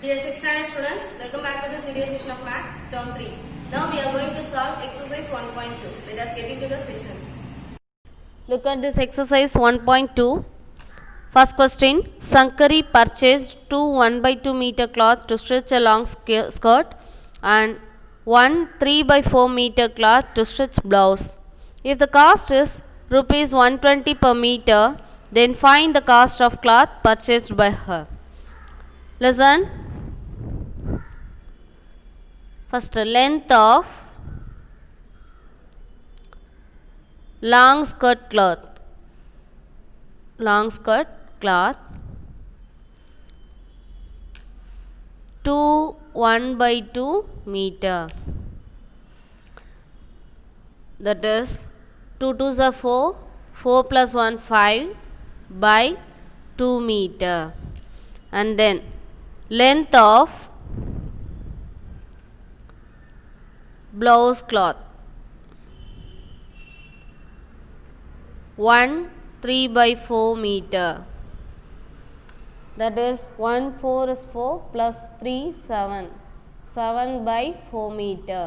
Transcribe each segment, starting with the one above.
Dear 6th standard students, welcome back to this video session of Maths, Term 3. Now we are going to solve exercise 1.2. Let us get into the session. Look at this exercise 1.2. First question, Sankari purchased two 1/2 meter cloth to stitch a long skirt and one 3/4 meter cloth to stitch blouse. If the cost is rupees 120 per meter, then find the cost of cloth purchased by her. Listen. First, length of long skirt cloth. Long skirt cloth 2 1/2 meter. That is 2 2s are 4, 4 plus 1 5 by 2 meter. And then length of blouse cloth 1 3/4 meter. That is 1 4 is 4 plus 3 7, 7/4 meter.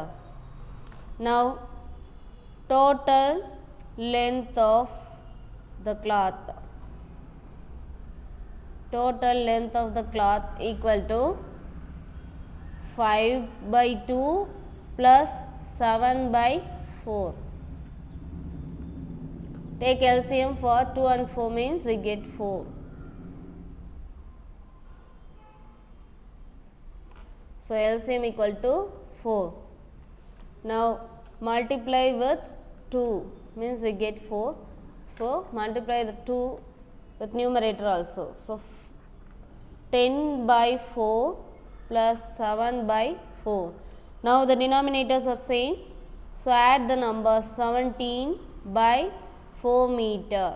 Now total length of the cloth. Total length of the cloth equal to 5/2 plus 7/4. Take LCM for 2 and 4 means we get 4. So LCM equal to 4. Now multiply with 2 means we get 4. So multiply the 2 with numerator also. So 10/4 plus 7/4. Now the denominators are same. So add the numbers 17/4 meter.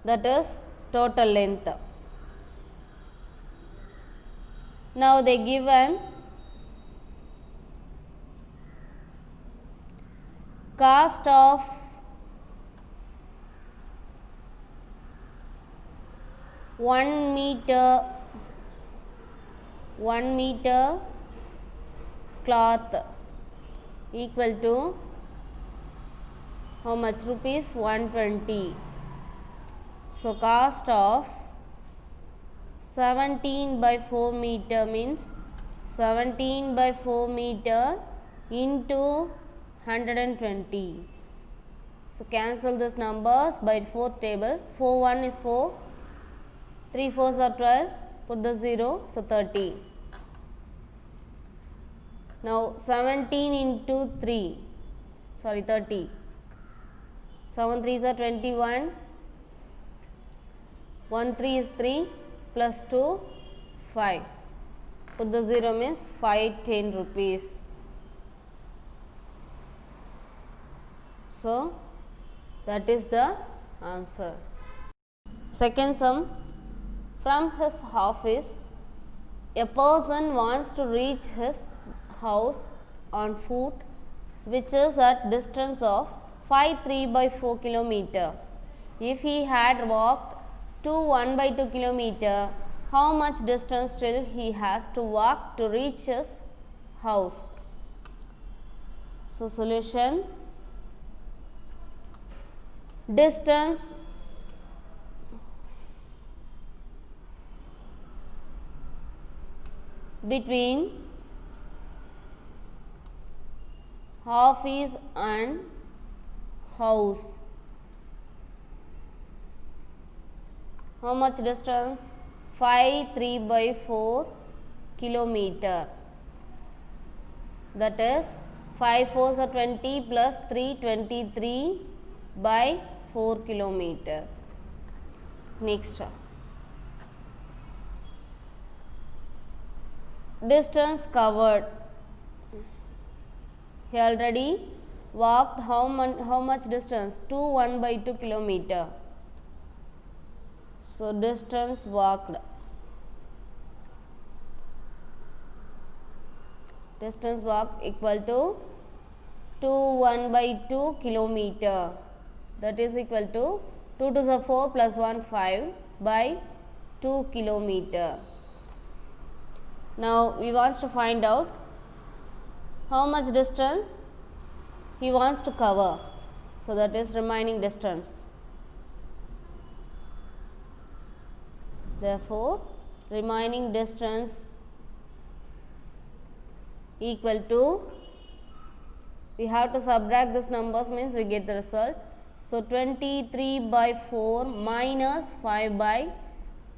That is total length. Now they given cost of one meter cloth equal to how much? Rupees 120. So cost of 17/4 meter means 17/4 meter into 120. So cancel these numbers by fourth table. 4 1 is 4, 3 4s are 12, put the 0, so 30. Now 17 into 3, sorry 30. 7 3s are 21, 1 3 is 3 plus 2 5. Put the 0 means 510 rupees. So that is the answer. Second sum, from his office a person wants to reach his house on foot, which is at distance of 5 3/4 kilometer. If he had walked 2 1/2 kilometer, how much distance still he has to walk to reach his house? So solution, distance between office and house. How much distance? 5 3/4 kilometer. That is 5 4s are 20 plus 3 23/4 kilometer. Next, distance covered. He already walked how much distance? 2 1/2 kilometer. So distance walked. Distance walked equal to 2 1/2 kilometer. That is equal to 2 to the 4 plus 1 5 by 2 kilometer. Now we want to find out how much distance he wants to cover. So that is remaining distance. Therefore, remaining distance equal to, we have to subtract this numbers, means we get the result. So 23 by 4 minus 5 by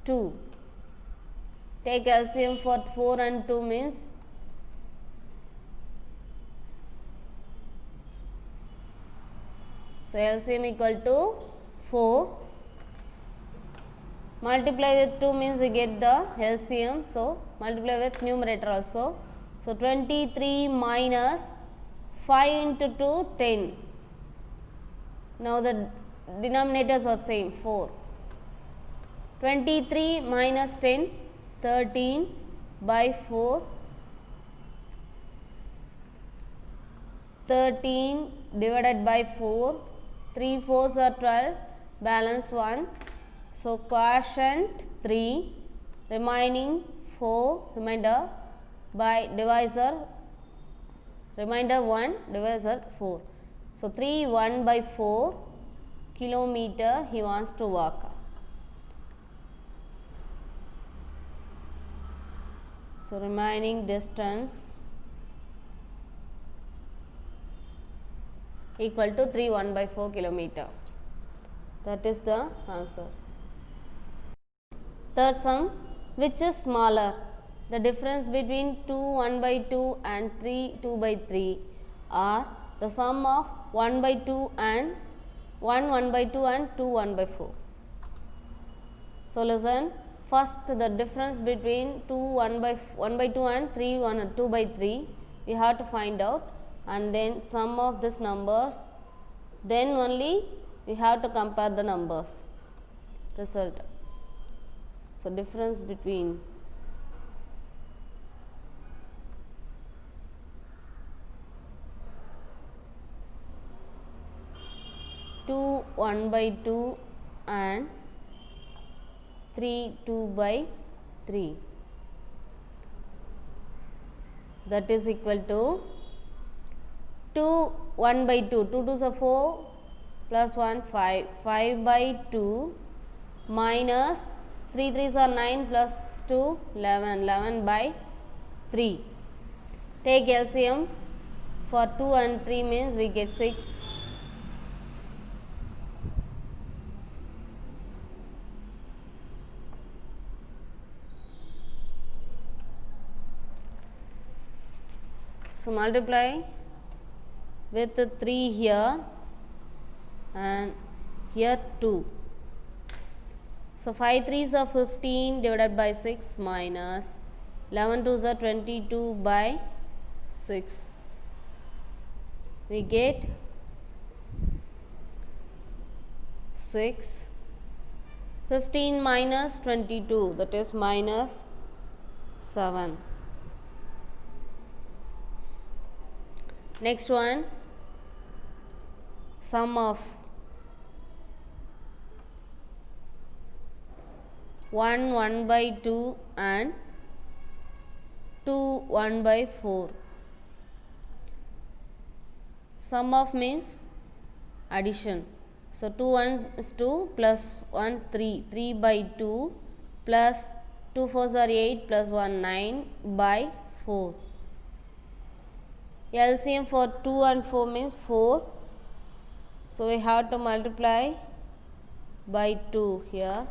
2. Take LCM for 4 and 2 means so LCM equal to 4. Multiply with 2 means we get the LCM. So multiply with numerator also. So 23 minus 5 into 2, 10. Now the denominators are same, 4. 23 minus 10, 13 by 4. 13 divided by 4. 3 4s are 12, balance 1. So quotient 3, remaining 4, remainder by divisor, remainder 1, divisor 4. So 3 1 by 4 kilometer he wants to walk. So remaining distance equal to 3 1 by 4 kilometer. That is the answer. Third sum, which is smaller? The difference between 2 1 by 2 and 3 2 by 3 are the sum of 1 by 2 and 1 1 by 2 and 2 1 by 4. So listen, first the difference between 2 1 by 2 and 3 1 2 by 3 we have to find out, and then sum of this numbers, then only we have to compare the numbers. Result. So difference between 2 1 by 2 and 3 2 by 3, that is equal to 2 1 by 2, 2 2s are 4 plus 1 5, 5 by 2 minus 3 3s are 9 plus 2 11, 11 by 3. Take LCM for 2 and 3 means we get 6. So multiply with 3 here and here 2. So 5 3s are 15 divided by 6 minus 11 2s are 22 by 6. We get 6. 15 minus 22, that is minus 7. Next one, sum of 1 1 by 2 and 2 1 by 4. Sum of means addition. So 2 1 is 2 plus 1 3, 3 by 2 plus 2 4s are 8 plus 1 9 by 4. LCM for 2 and 4 means 4. So we have to multiply by 2 here.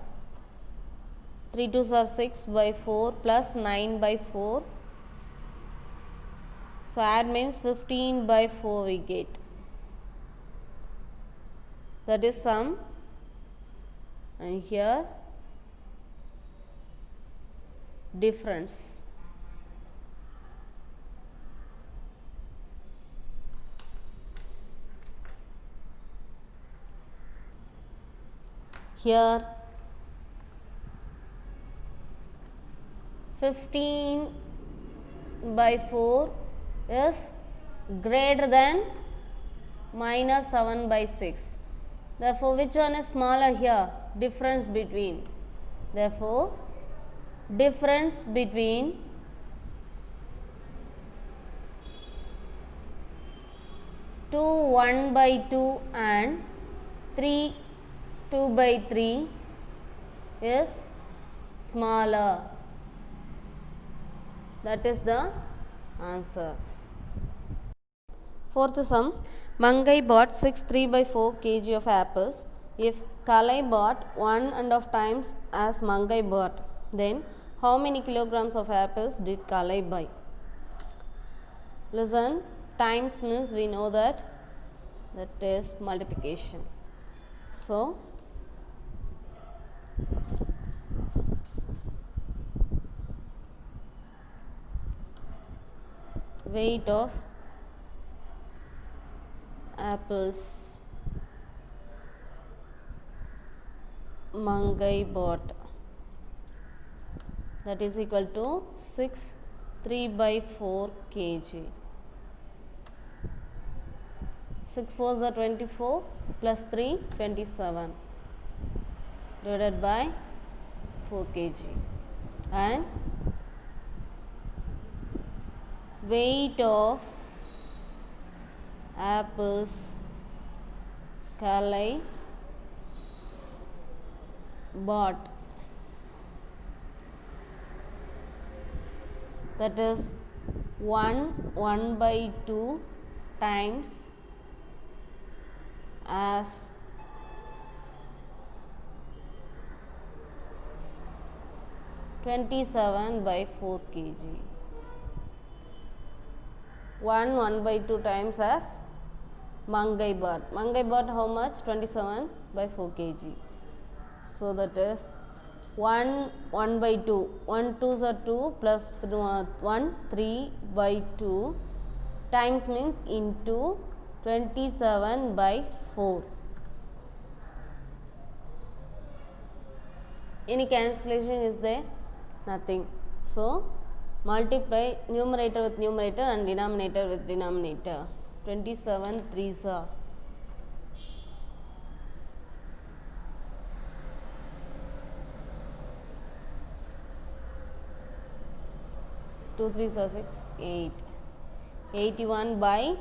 3 2s are 6 by 4 plus 9 by 4. So add means 15 by 4 we get. That is sum, and here difference. Here 15 by 4 is greater than minus 7 by 6. Therefore, which one is smaller here? Difference between. Therefore, difference between 2 1 by 2 and 3 2 by 3 is smaller. That is the answer. Fourth sum, Mangai bought 6 3 by 4 kg of apples. If Kalai bought 1.5 times as Mangai bought, then how many kilograms of apples did Kalai buy? Listen, times means we know that is multiplication. So, weight of apples Mangai bought, that is equal to 6 3 by 4 kg. 6 4s are 24 plus 3 27 divided by 4 kg, and weight of apples Kalai bought, that is 1 by 2 times as 27 by 4 kg. 1 by 2 times as Mangai bought. Mangai bought how much? 27 by 4 kg. So that is 1 by 2. 1 2s are 2 plus 1 3 by 2 times means into 27 by 4. Any cancellation is there? Nothing. So, multiply numerator with numerator and denominator with denominator. 27 3s are 2 3s are 6 8. 81 by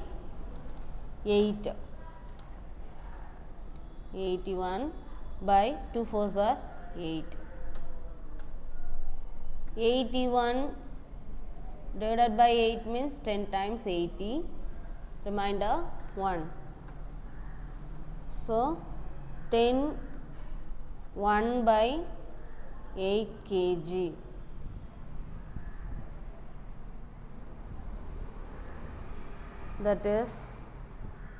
8. 81 by 2 4s are 8. 81 divided by 8 means 10 times 80, remainder 1. So, 10 1 by 8 kg. That is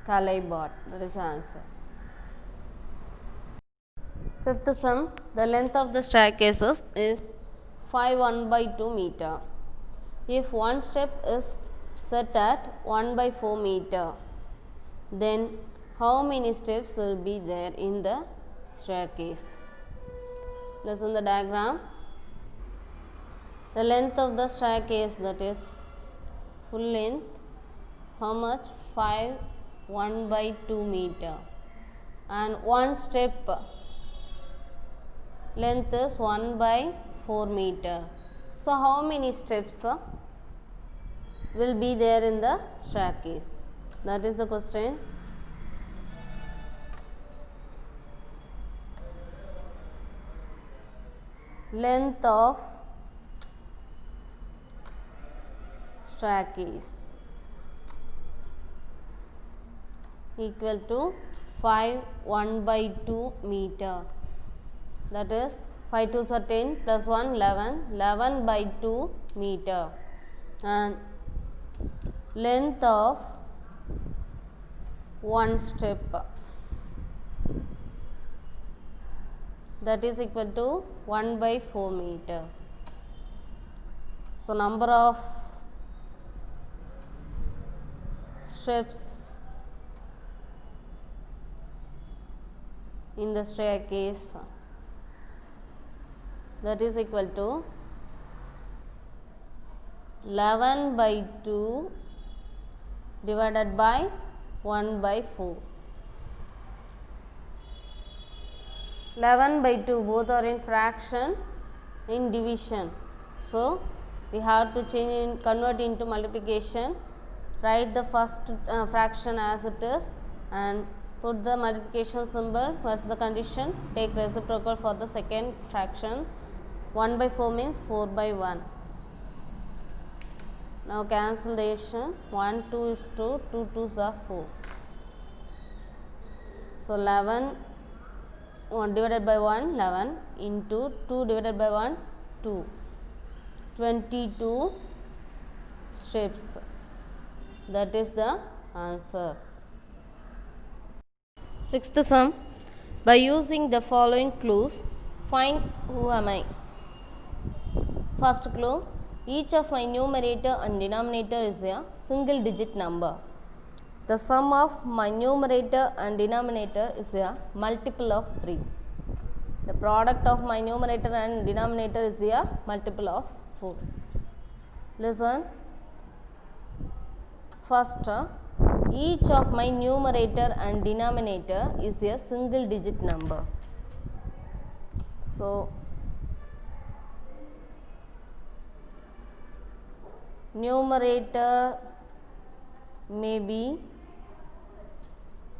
Kalai bought. That is the answer. Fifth sum, the length of the staircases is 5 1 by 2 meter. If one step is set at 1 by 4 meter, then how many steps will be there in the staircase? Listen the diagram. The length of the staircase, that is full length, how much? 5 1 by 2 meter, and one step length is 1 by 4 meter. So, how many steps will be there in the staircase? That is the question. Length of staircase equal to 5 1 by 2 meter. That is 5 2s are 10 plus 1 11, 11 by 2 meter, and length of one step, that is equal to 1 by 4 meter. So, number of steps in the staircase, that is equal to 11 by 2 divided by 1 by 4. 11 by 2 both are in fraction, in division. So, we have to convert into multiplication. write the first fraction as it is and put the multiplication symbol. What's the condition? Take reciprocal for the second fraction. 1 by 4 means 4 by 1. Now cancellation, 1 2 is 2, 2 2s are 4. So 11 1 divided by 1 11 into 2 divided by 1 2, 22 strips. That is the answer. Sixth sum. By using the following clues, find who am I. First clue, each of my numerator and denominator is a single digit number. The sum of my numerator and denominator is a multiple of 3. The product of my numerator and denominator is a multiple of 4. Listen. First, each of my numerator and denominator is a single digit number. So, numerator may be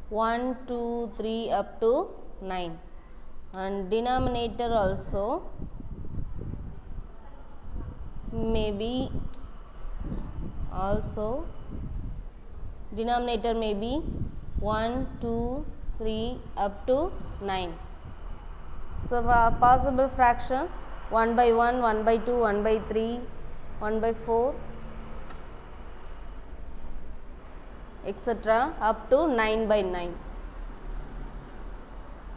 1, 2, 3 up to 9, and denominator also denominator may be 1, 2, 3 up to 9. So, possible fractions 1 by 1, 1 by 2, 1 by 3, 1 by 4, etc. up to 9 by 9.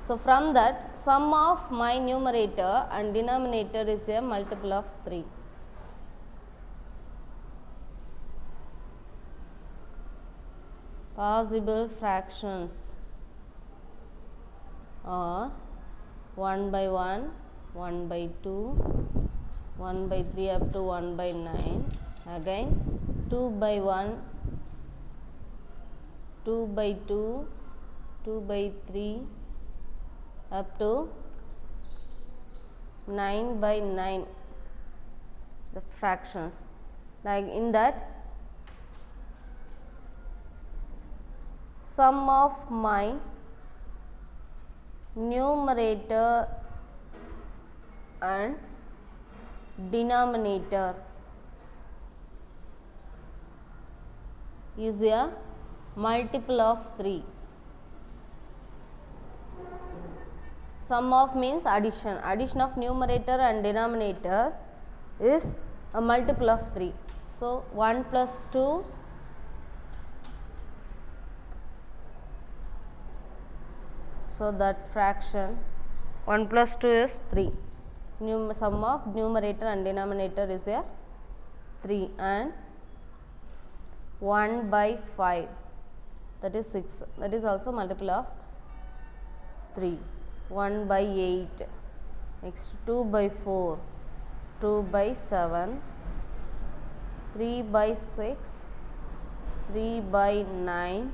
So, from that, sum of my numerator and denominator is a multiple of 3. Possible fractions are 1 by 1, 1 by 2, 1 by 3 up to 1 by 9, again 2 by 1, 2 by 2, 2 by 3 up to 9 by 9, the fractions. Like in that, sum of my numerator and denominator is a multiple of 3. Sum of means addition. Addition of numerator and denominator is a multiple of 3. So, 1 plus 2 so that fraction 1 plus 2 is 3. Sum of numerator and denominator is a 3, and 1 by 5, that is 6, that is also multiple of 3. 1 by 8, next 2 by 4, 2 by 7, 3 by 6, 3 by 9,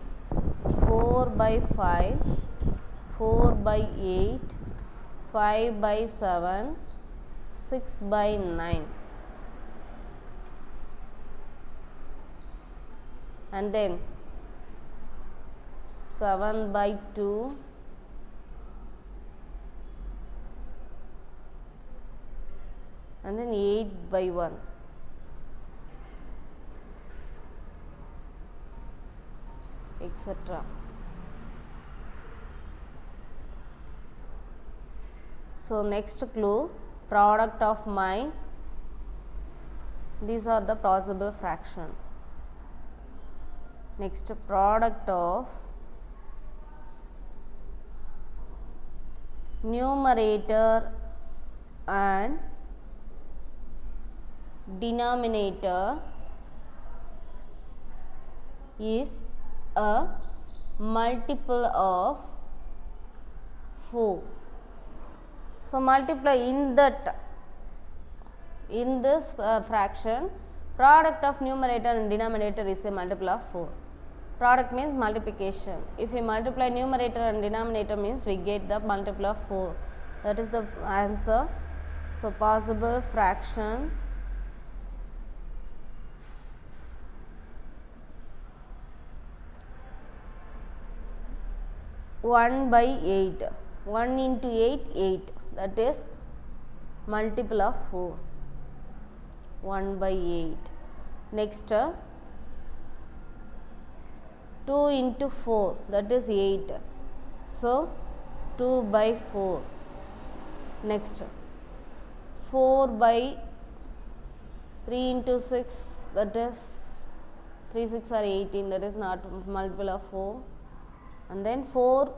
4 by 5, 4 by 8, 5 by 7, 6 by 9, and then 7 by 2, and then 8 by 1. Etc. So, next clue, product of my, these are the possible fraction. Next, product of numerator and denominator is a multiple of 4. So, multiply in this fraction, product of numerator and denominator is a multiple of 4. Product means multiplication. If we multiply numerator and denominator means we get the multiple of 4. That is the answer. So, possible fraction 1 by 8. 1 into 8, 8. That is multiple of 4. 1 by 8. Next, 2 into 4, that is 8. So, 2 by 4. Next, 4 by 3 into 6, that is 3 6 are 18, that is not multiple of 4. And then 4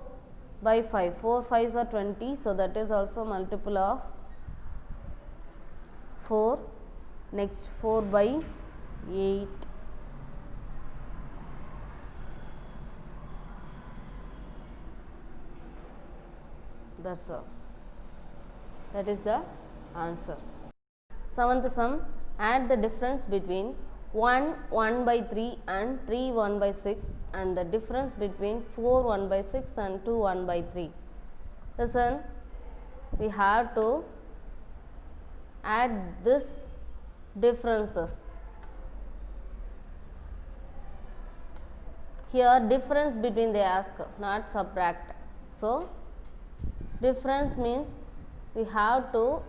by 5, 4 5s are 20, so that is also multiple of 4. Next, 4 by 8. That's all. That is the answer. Seventh sum, add the difference between 1 1 by 3 and 3 1 by 6 and the difference between 4 1 by 6 and 2 1 by 3. Listen, we have to add this differences. Here difference between they ask, not subtract. So, difference means we have to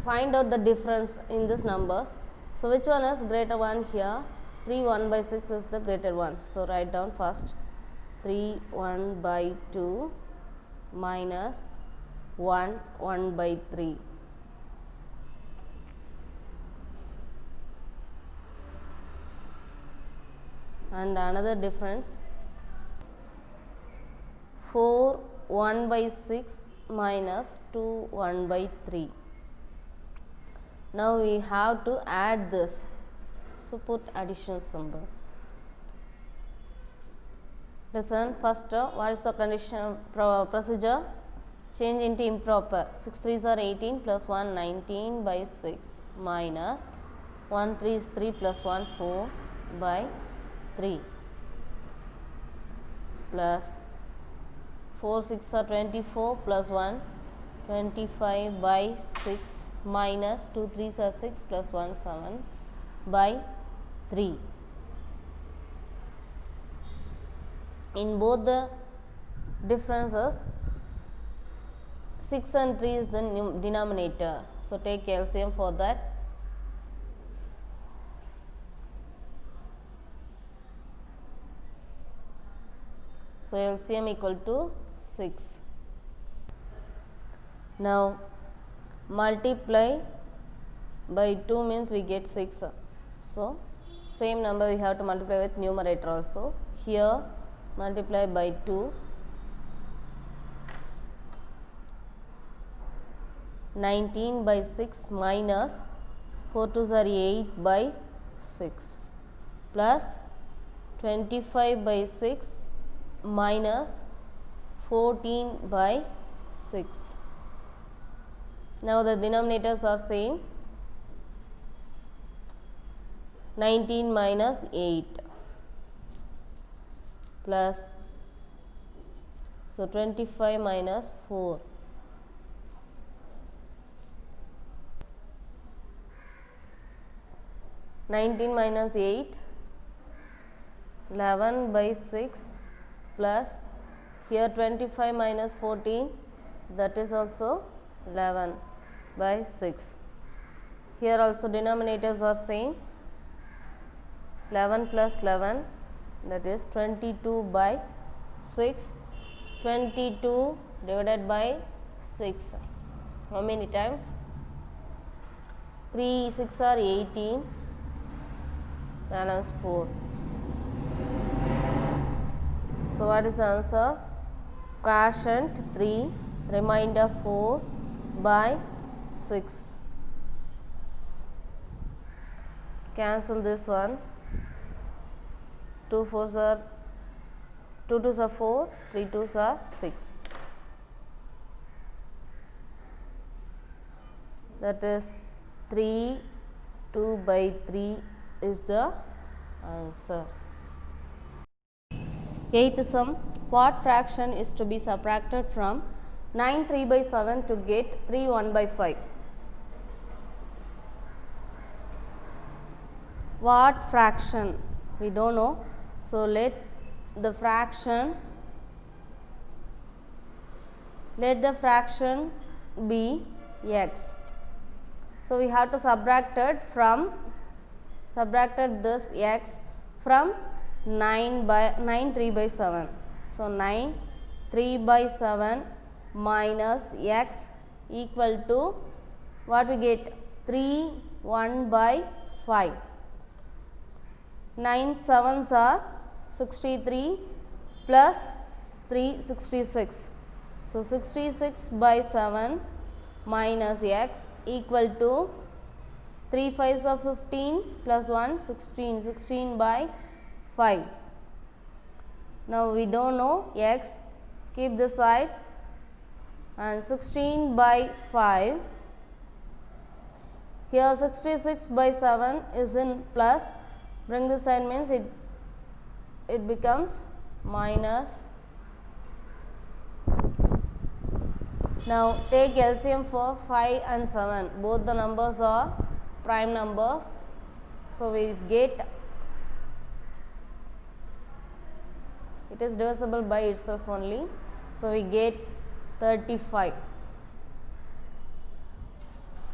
find out the difference in these numbers. So, which one is greater one here? 3 1 by 6 is the greater one. So, write down first 3 1 by 2 minus 1 1 by 3. And another difference 4 1 by 6 minus 2 1 by 3. Now we have to add this. So put addition symbol. Listen, first what is the condition procedure? Change into improper. 6 3s are 18 plus 1 19 by 6 minus 1 3 is 3 plus 1 4 by 3 plus 4 6 are 24 plus 1 25 by 6 minus 2 3s are 6 plus 1 7 by 3. In both the differences 6 and 3 is the denominator. So, take LCM for that. So, LCM equal to 6. Now, multiply by 2 means we get 6. So, same number we have to multiply with numerator also. Here multiply by 2. 19 by 6 minus 4 2s are 8 by 6 plus 25 by 6 minus 14 by 6. Now the denominators are same. 19 minus 8 plus, so 25 minus 4. Nineteen minus 8, 11 by 6 plus here 25 minus 14, that is also 11 by 6. Here also denominators are same. 11 plus 11, that is 22 by 6. 22 divided by 6. How many times? 3 6 are 18. Balance 4. So, what is the answer? Quotient 3, remainder 4 by 6. Cancel this one. 2 4s are 2 2s are 4, 3 2s are 6. That is 3 2 by 3 is the answer. Eighth sum, what fraction is to be subtracted from 9 3 by 7 to get 3 1 by 5? What fraction? We don't know. So, let the fraction let the fraction be x. So we have to subtracted this x from 9 3 by 7. So 9 3 by 7 minus x equal to what we get, 3 1 by 5. 9 7s are 63 plus 3 66. So 66 by 7 minus x equal to 3 5s are 15 plus 1 16, 16 by 5. Now we don't know x, keep this side, and 16 by 5. Here 66 by 7 is in plus, bring this side means it becomes minus. Now take LCM for 5 and 7, both the numbers are prime numbers, so we get, it is divisible by itself only, so we get 35.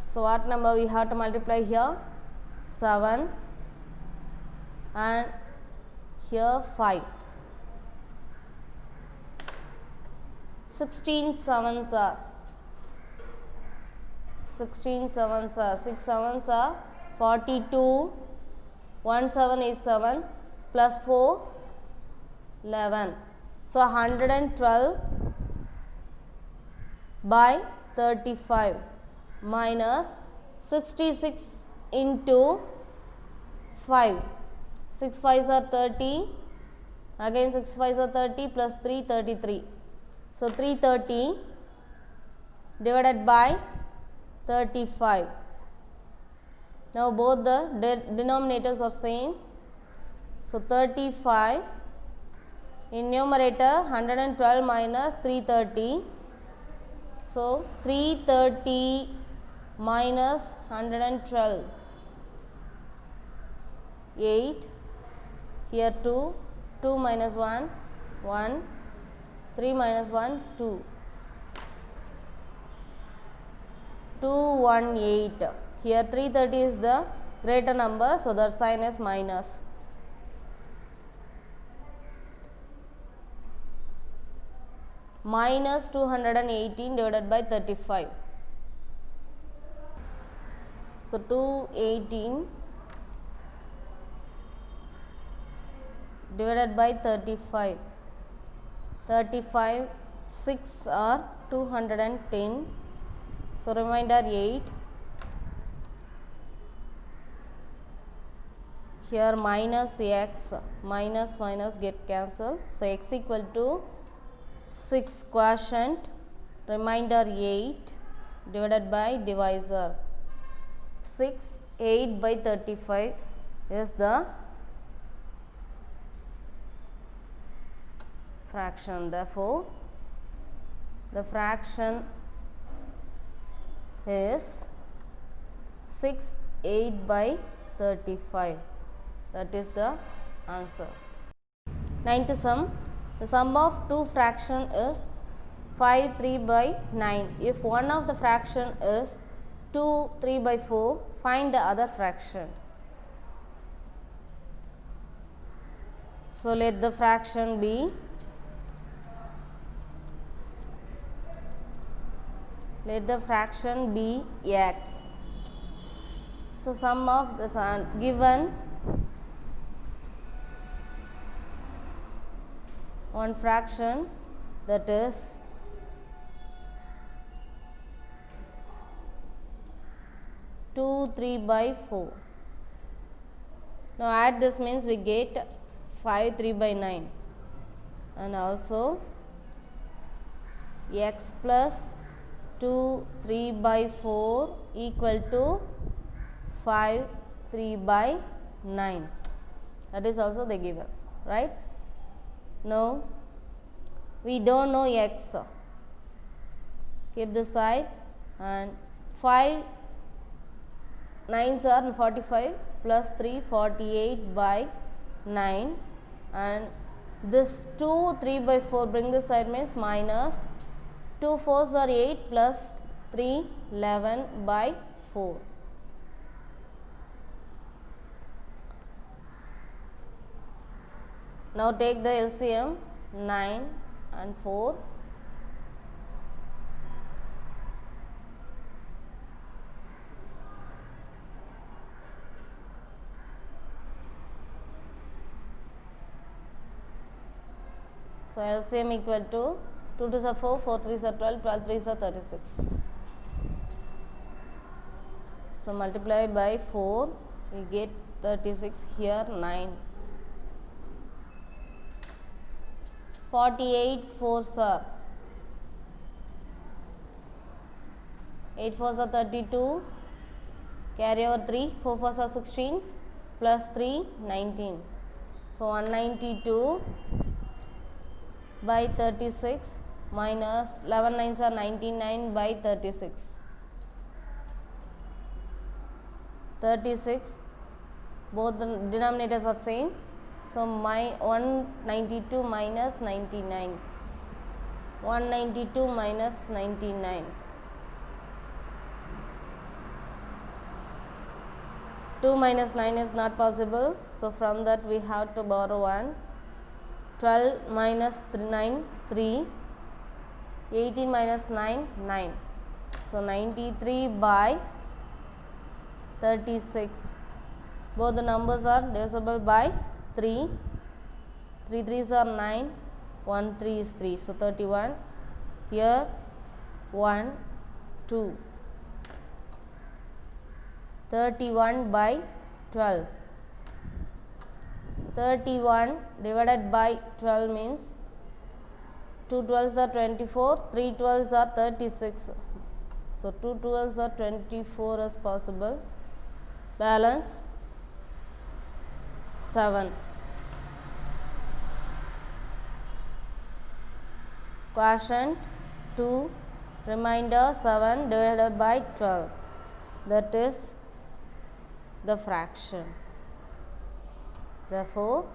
So what number we have to multiply here? 7 and here 5. 16 sevens are 6 sevens are 42, 1 7 is 7 plus 4 11. So 112 by 35 minus 66 into 5. 6 5s are 30, again 6 5s are 30 plus 3 33. So 330 divided by 35. Now both the denominators are same. So 35 in numerator 112 minus 330. So 330 minus 112, 8, here 2, 2 minus 1, 1, 3 minus 1, 2, 218. Here 330 is the greater number, so the sign is minus. Minus 218 divided by 35. So 218 divided by 35. 35 6 are 210. So remainder 8. Here minus x, minus gets cancelled. So x equal to 6 quotient, remainder 8 divided by divisor. 6 8 by 35 is the fraction. Therefore, the fraction is 6 8 by 35. That is the answer. Ninth sum. The sum of two fractions is 5 3 by 9. If one of the fraction is 2 3 by 4, find the other fraction. So let the fraction be x. So sum of the given one fraction, that is 2 3 by 4. Now add this means we get 5 3 by 9, and also x plus 2 3 by 4 equal to 5 3 by 9. That is also the given, right? Now we don't know x. Keep this side, and 5 9s are 45 plus 3 48 by 9, and this 2 3 by 4 bring this side means minus 2 4s are 8 plus 3 11 by 4. Now take the LCM 9 and 4. So LCM equal to 2 2s are 4, 4 3s are 12, 12 3s are 36. So multiply by 4, we get 36, here 9. 48 4s are 8 4s are 32, carry over 3, 4 4s are 16, plus 3 19. So 192 by 36 minus 11 9s are 99 by 36. 36, both the denominators are same. So my 192 minus 99. 192 minus 99. 2 minus 9 is not possible. So from that we have to borrow 1. 12 minus 9 3. 18 minus 9 9. So 93 by 36. Both the numbers are divisible by 3. 3 3s are 9. 1 3 is 3. So 31. Here 1 2. 31 by 12. 31 divided by 12 means 2 12s are 24, 3 12s are 36. So 2 12s are 24 is possible. Balance 7. Quotient 2, remainder 7 divided by 12. That is the fraction. Therefore,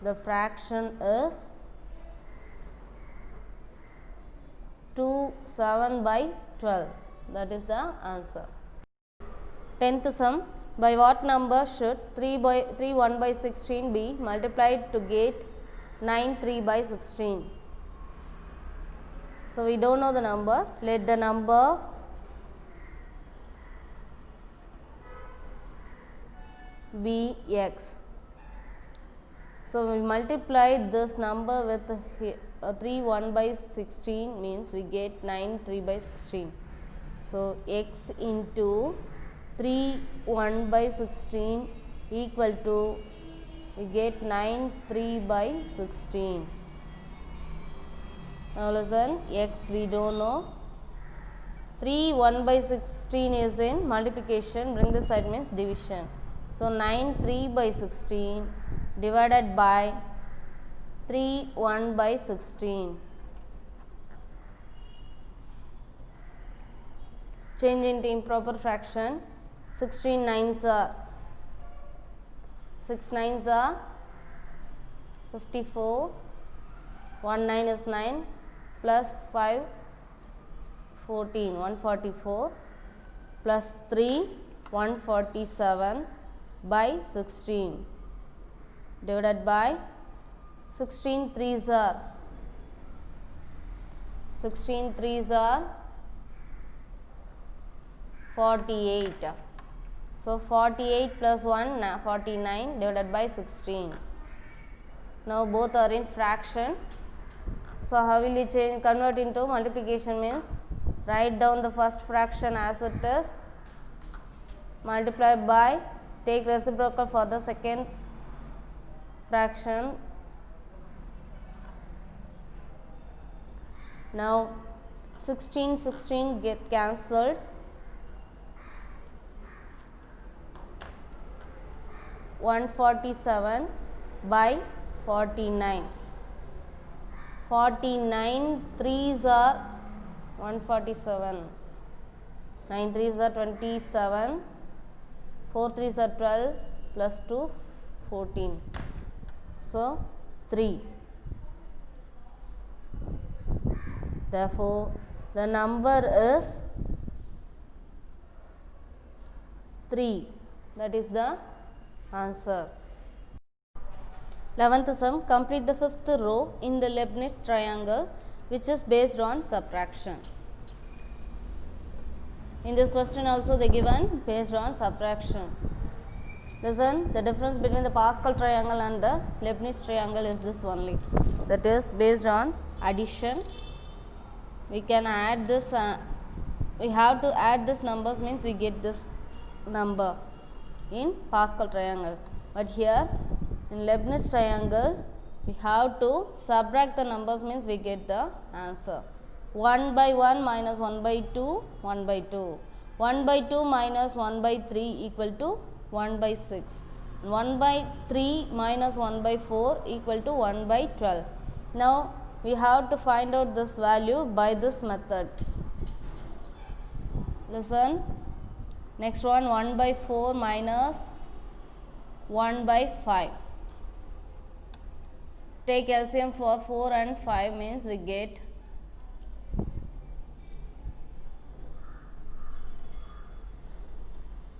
the fraction is 2 7 by 12. That is the answer. 10th sum. By what number should 3 1 by 16 be multiplied to get 9 3 by 16? So we don't know the number. Let the number be x. So we multiply this number with 3 1 by 16 means we get 9 3 by 16. So x into 3 1 by 16 equal to we get 9 3 by 16. Now listen, x we don't know. 3 1 by 16 is in multiplication, bring this side means division. So 9 3 by 16 divided by 3 1 by 16. Change into improper fraction. 16 9s are 6 9s are 54. 1 9 is 9 plus 5 14 144 plus 3 147 by 16 divided by 16 3s are 48. So 48 plus 1 49 divided by 16. Now both are in fraction. So how will you change, convert into multiplication means write down the first fraction as it is, multiply by, take reciprocal for the second fraction. Now 16 get cancelled. 147 by 49. 49 3s are 147. 9 3s are 27. 4 3s are 12 plus 2 14. So 3. Therefore, the number is 3. That is the answer. 11th sum, complete the 5th row in the Leibniz triangle which is based on subtraction. In this question also they given based on subtraction. Listen, the difference between the Pascal triangle and the Leibniz triangle is this only. That is based on addition. We can add this, we have to add this numbers means we get this number in Pascal triangle. But here in Leibniz triangle, we have to subtract the numbers means we get the answer. 1 by 1 minus 1 by 2, 1 by 2. 1 by 2 minus 1 by 3 equal to 1 by 6. 1 by 3 minus 1 by 4 equal to 1 by 12. Now, we have to find out this value by this method. Listen. Next one, 1 by 4 minus 1 by 5. Take LCM for 4 and 5 means we get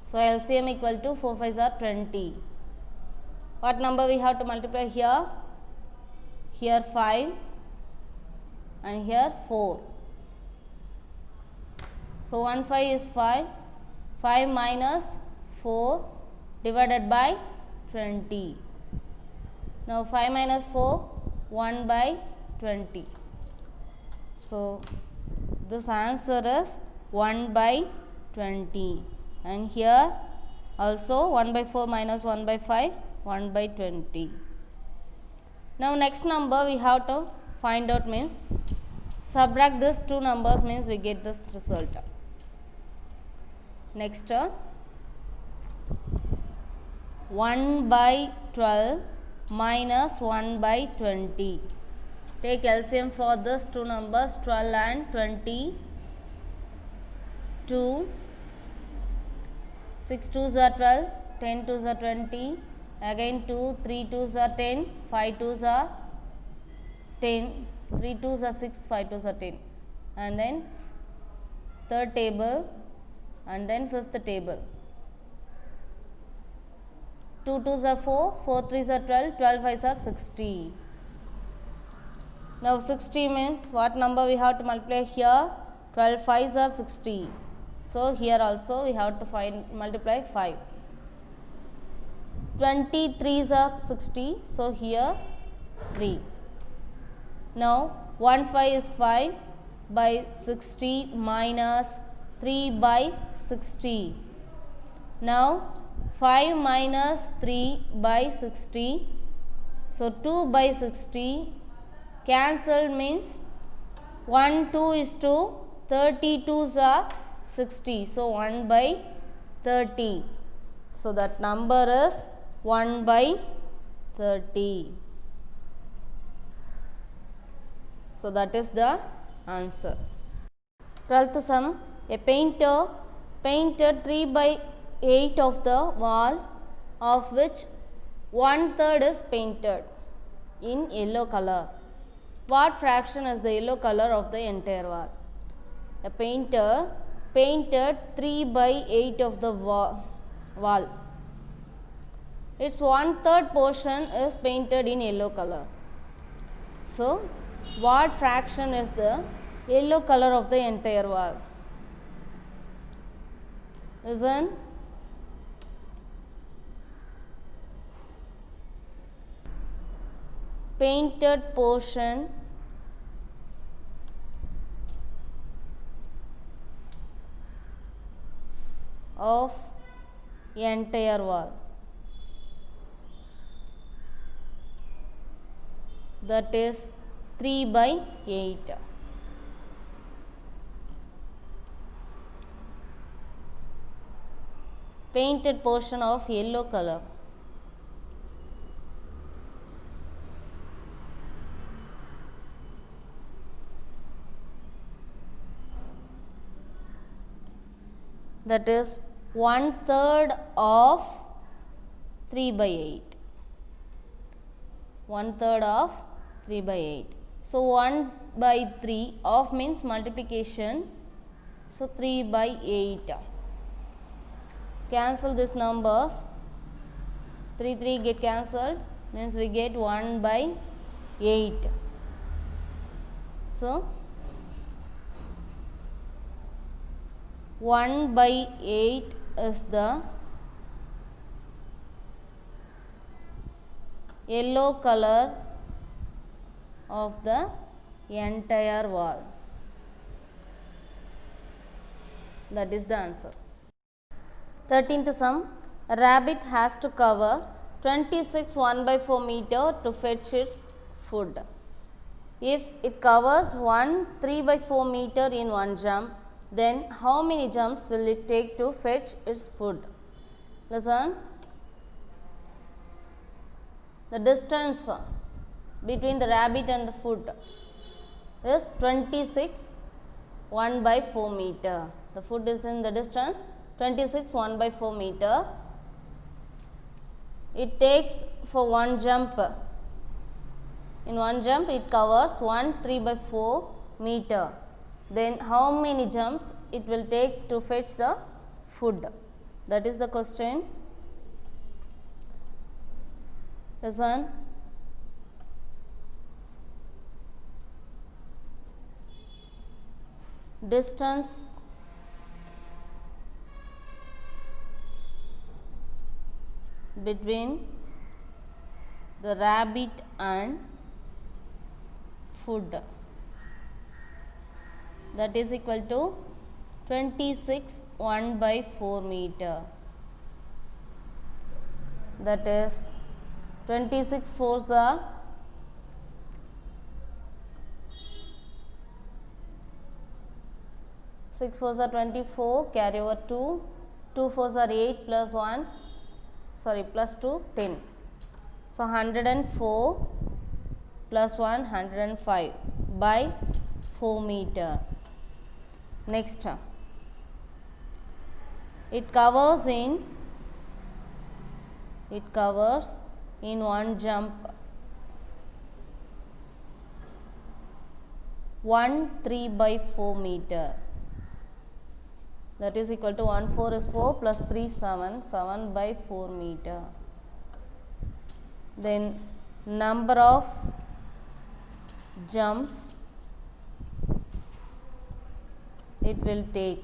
so LCM equal to 4 5s are 20. What number we have to multiply here? Here 5 and here 4. So 1 5 is 5. 5 minus 4 divided by 20. Now 5 minus 4, 1 by 20. So this answer is 1 by 20. And here also 1 by 4 minus 1 by 5, 1 by 20. Now next number we have to find out means subtract these two numbers means we get this result. Next 1 by 12 minus 1 by 20. Take LCM for these two numbers 12 and 20. 2 6 2s are 12, 10 2s are 20, again 2, 3 2s are 10, 5 2s are 10, 3 2s are 6, 5 2s are 10, and then third table and then fifth table. 2 2s are 4, 4 3s are 12, 12 5s are 60. Now 60 means what number we have to multiply here? 12 5s are 60. So here also we have to multiply 5. 20 3s are 60. So here 3. Now 1 5 is 5 by 60 minus 3 by 60. Now 5 minus 3 by 60. So 2 by 60 cancel means 1 2 is 2, 32s are 60. So 1 by 30. So that number is 1 by 30. So that is the answer. 12th sum, a painter painted 3 by 8 of the wall, of which 1/3 is painted in yellow color. What fraction is the yellow color of the entire wall? A painter painted 3 by 8 of the wall. Its 1/3 portion is painted in yellow color. So, what fraction is the yellow color of the entire wall? Listen. Painted portion of entire wall, that is 3 by 8. Painted portion of yellow color. That is 1/3 of 3 by 8. 1/3 of 3 by 8. So 1 by 3, of means multiplication, so 3 by 8. Cancel these numbers, 3 get cancelled, means we get 1 by 8. So 1 by 8 is the yellow color of the entire wall. That is the answer. 13th sum. A rabbit has to cover 26 1 by 4 meter to fetch its food. If it covers 3 by 4 meter in one jump, then how many jumps will it take to fetch its food? Listen. The distance between the rabbit and the food is 26 1 by 4 meter. The food is in the distance 26 1 by 4 meter. It takes for one jump. In one jump it covers 3 by 4 meter. Then how many jumps it will take to fetch the food? That is the question. Listen. Distance between the rabbit and food, that is equal to 26 1 by 4 meter. That is 26 fours are 6 fours are 24, carry over 2, 2 fours are 8 plus 1, plus 2, 10. So 104 plus 1, 105 by 4 meter. Next, it covers in one jump 3 by 4 meter. That is equal to 1 4 is 4 plus 3 7 by 4 meter. Then number of jumps it will take,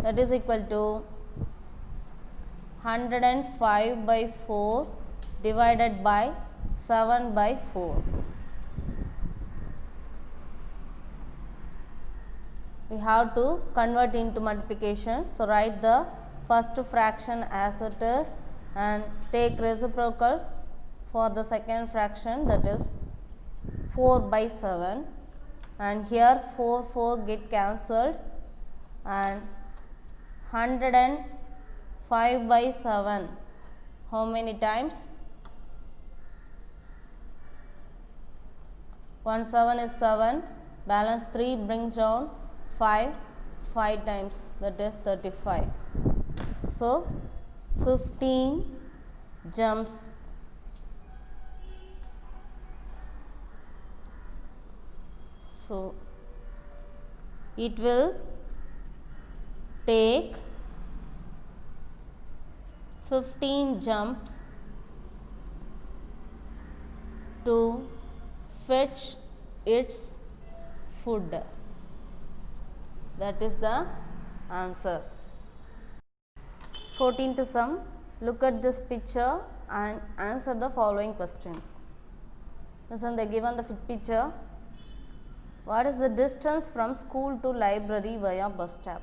that is equal to 105 by 4 divided by 7 by 4. We have to convert into multiplication. So write the first fraction as it is and take reciprocal for the second fraction, that is 4 by 7, and here 4 get cancelled and 105 by 7 how many times? 1 7 is 7, balance 3 brings down 5 times, that is 35. So 15 jumps. So it will take 15 jumps to fetch its food. That is the answer. 14th sum. Look at this picture and answer the following questions. Listen, they given the picture. What is the distance from school to library via bus stop?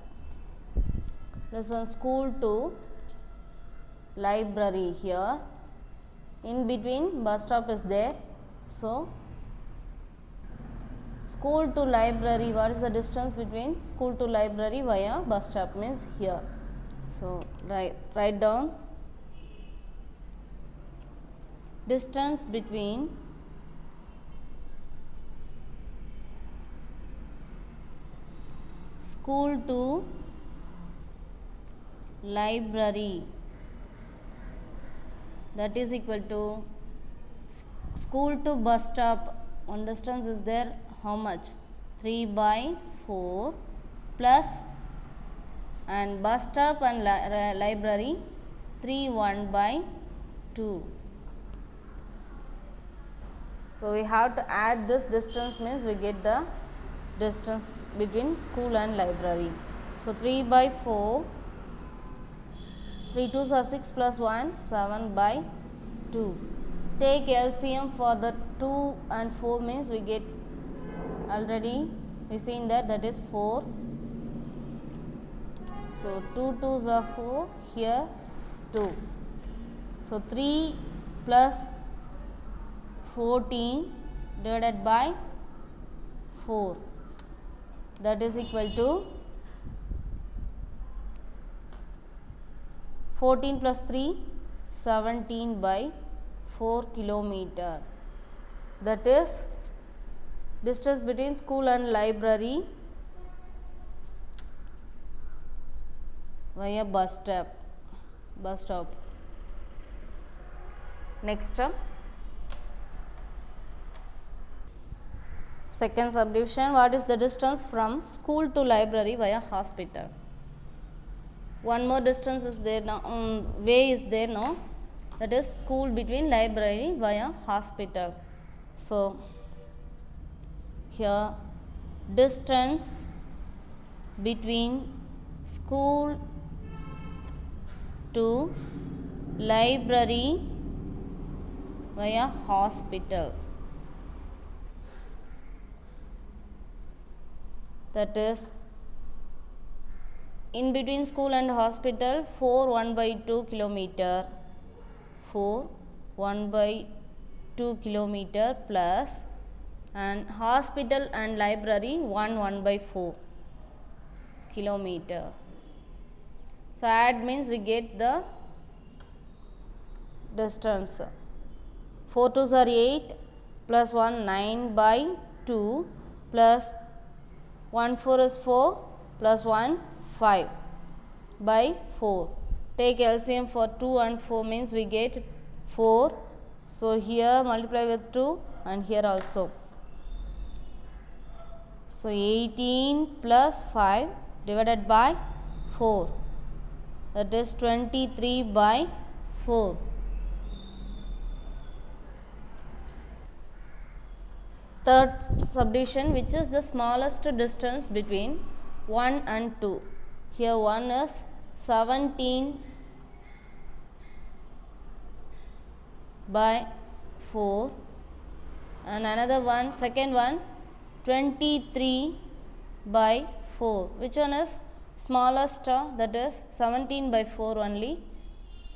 Listen, school to library here. In between bus stop is there. So school to library, what is the distance between school to library via bus stop? Means here. So write down distance between school to library, that is equal to school to bus stop, one distance is there, how much? 3 by 4 plus, and bus stop and library 3 1 by 2. So we have to add this distance, means we get the distance between school and library. So 3 by 4, 3 2s are 6 plus 1, 7 by 2. Take LCM for the 2 and 4, means we get, already we seen that is 4. So 2 2s are 4, here 2. So 3 plus 14 divided by 4, that is equal to 14 plus 3, 17 by 4 kilometer. That is distance between school and library via bus stop. Next term, second subdivision, what is the distance from school to library via hospital? One more distance is there now, way is there now, that is school between library via hospital. So here distance between school to library via hospital, that is in between school and hospital 4 1 by 2 kilometer, 4 1 by 2 kilometer plus, and hospital and library 1 1 by 4 kilometer. So add means we get the distance. 4 2s are 8 plus 1 9 by 2 plus 1 4 is 4 plus 1 5 by 4. Take LCM for 2 and 4, means we get 4. So here multiply with 2 and here also. So 18 plus 5 divided by 4, that is 23 by 4. Third subdivision, which is the smallest distance between 1 and 2. Here 1 is 17 by 4 and another one, second one 23 by 4. Which one is smallest? That is 17 by 4 only,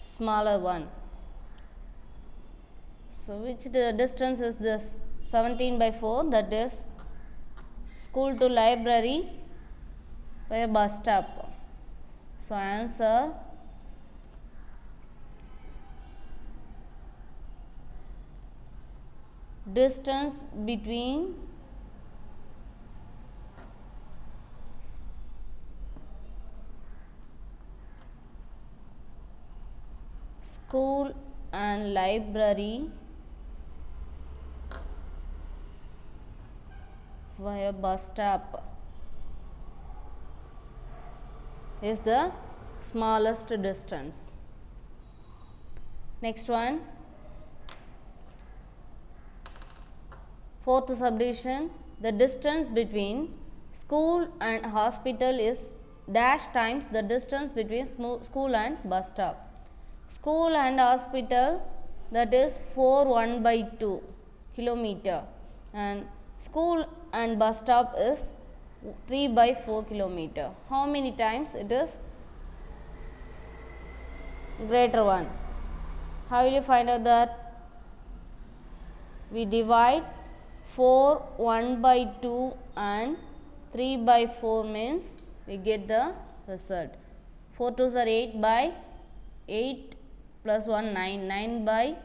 smaller one. So which distance is this? 17 by 4, that is school to library by a bus stop. So answer distance between school and library via bus stop is the smallest distance. Next one, fourth subdivision, the distance between school and hospital is dash times the distance between school and bus stop. School and hospital, that is 4 1 by 2 kilometer, and school and bus stop is 3 by 4 kilometer. How many times it is greater one? How will you find out that? We divide 4 1 by 2 and 3 by 4, means we get the result. 4 2s are 8 by 8 plus 1 9, 9 by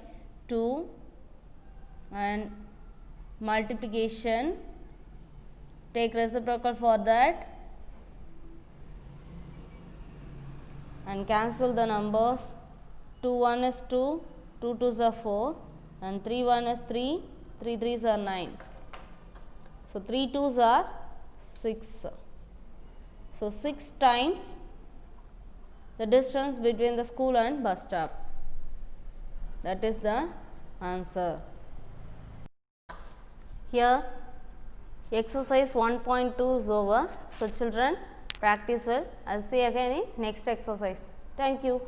2, and multiplication, take reciprocal for that and cancel the numbers. 2 1 is 2, 2 2s are 4, and 3 1 is 3, 3 3s are 9. So 3 2s are 6. So 6 times the distance between the school and bus stop. That is the answer. Here exercise 1.2 is over. So children, practice well. I will see again in next exercise. Thank you.